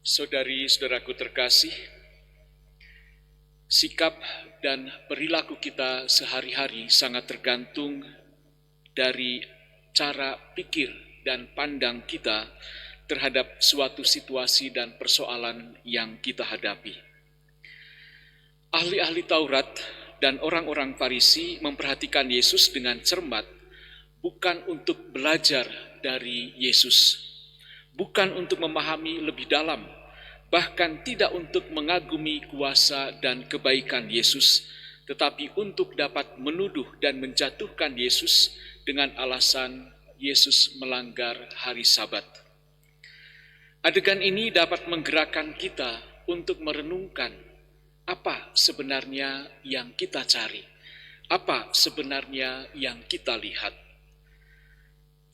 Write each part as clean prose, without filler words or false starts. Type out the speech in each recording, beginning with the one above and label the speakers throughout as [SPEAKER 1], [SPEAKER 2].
[SPEAKER 1] Saudari-saudaraku terkasih, sikap dan perilaku kita sehari-hari sangat tergantung dari cara pikir dan pandang kita terhadap suatu situasi dan persoalan yang kita hadapi. Ahli-ahli Taurat dan orang-orang Farisi memperhatikan Yesus dengan cermat, bukan untuk belajar dari Yesus, bukan untuk memahami lebih dalam, bahkan tidak untuk mengagumi kuasa dan kebaikan Yesus, tetapi untuk dapat menuduh dan menjatuhkan Yesus dengan alasan Yesus melanggar hari Sabat. Adegan ini dapat menggerakkan kita untuk merenungkan apa sebenarnya yang kita cari, apa sebenarnya yang kita lihat.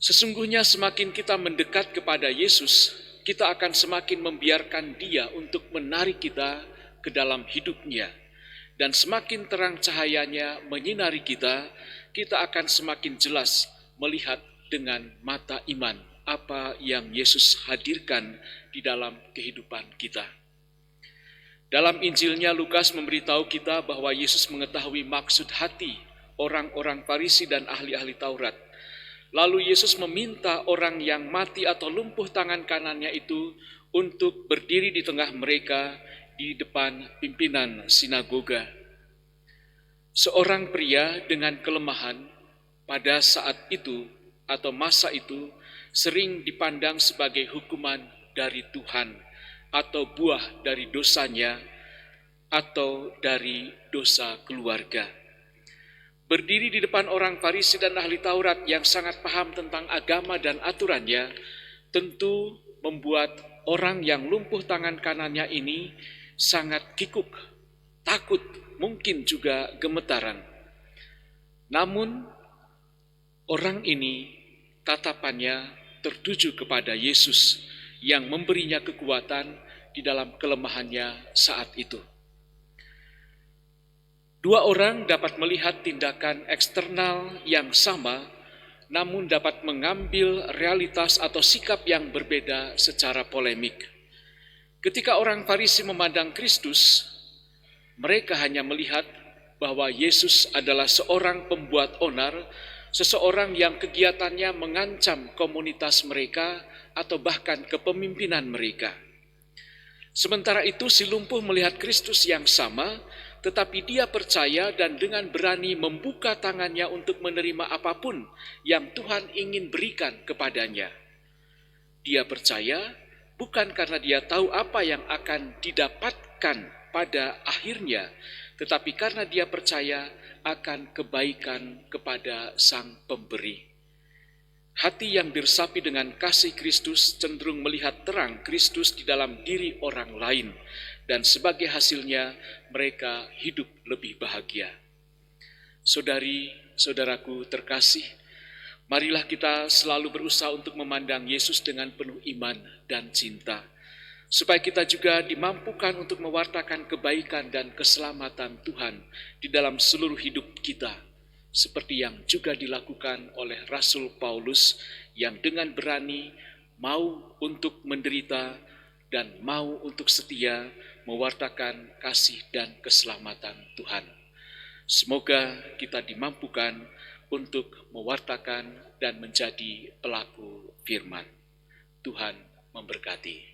[SPEAKER 1] Sesungguhnya semakin kita mendekat kepada Yesus, kita akan semakin membiarkan Dia untuk menarik kita ke dalam hidupnya. Dan semakin terang cahayanya menyinari kita, kita akan semakin jelas melihat dengan mata iman apa yang Yesus hadirkan di dalam kehidupan kita. Dalam Injilnya, Lukas memberitahu kita bahwa Yesus mengetahui maksud hati orang-orang Farisi dan ahli-ahli Taurat. Lalu Yesus meminta orang yang mati atau lumpuh tangan kanannya itu untuk berdiri di tengah mereka di depan pimpinan sinagoga. Seorang pria dengan kelemahan pada saat itu atau masa itu sering dipandang sebagai hukuman dari Tuhan atau buah dari dosanya atau dari dosa keluarga. Berdiri di depan orang Farisi dan ahli Taurat yang sangat paham tentang agama dan aturannya, tentu membuat orang yang lumpuh tangan kanannya ini sangat kikuk, takut, mungkin juga gemetaran. Namun, orang ini tatapannya tertuju kepada Yesus yang memberinya kekuatan di dalam kelemahannya saat itu. Dua orang dapat melihat tindakan eksternal yang sama, namun dapat mengambil realitas atau sikap yang berbeda secara polemik. Ketika orang Farisi memandang Kristus, mereka hanya melihat bahwa Yesus adalah seorang pembuat onar, seseorang yang kegiatannya mengancam komunitas mereka atau bahkan kepemimpinan mereka. Sementara itu si lumpuh melihat Kristus yang sama, tetapi dia percaya dan dengan berani membuka tangannya untuk menerima apapun yang Tuhan ingin berikan kepadanya. Dia percaya bukan karena dia tahu apa yang akan didapatkan pada akhirnya, tetapi karena dia percaya akan kebaikan kepada Sang Pemberi. Hati yang diresapi dengan kasih Kristus cenderung melihat terang Kristus di dalam diri orang lain, dan sebagai hasilnya mereka hidup lebih bahagia. Saudari-saudaraku terkasih, marilah kita selalu berusaha untuk memandang Yesus dengan penuh iman dan cinta, supaya kita juga dimampukan untuk mewartakan kebaikan dan keselamatan Tuhan di dalam seluruh hidup kita, seperti yang juga dilakukan oleh Rasul Paulus yang dengan berani mau untuk menderita dan mau untuk setia mewartakan kasih dan keselamatan Tuhan. Semoga kita dimampukan untuk mewartakan dan menjadi pelaku firman. Tuhan memberkati.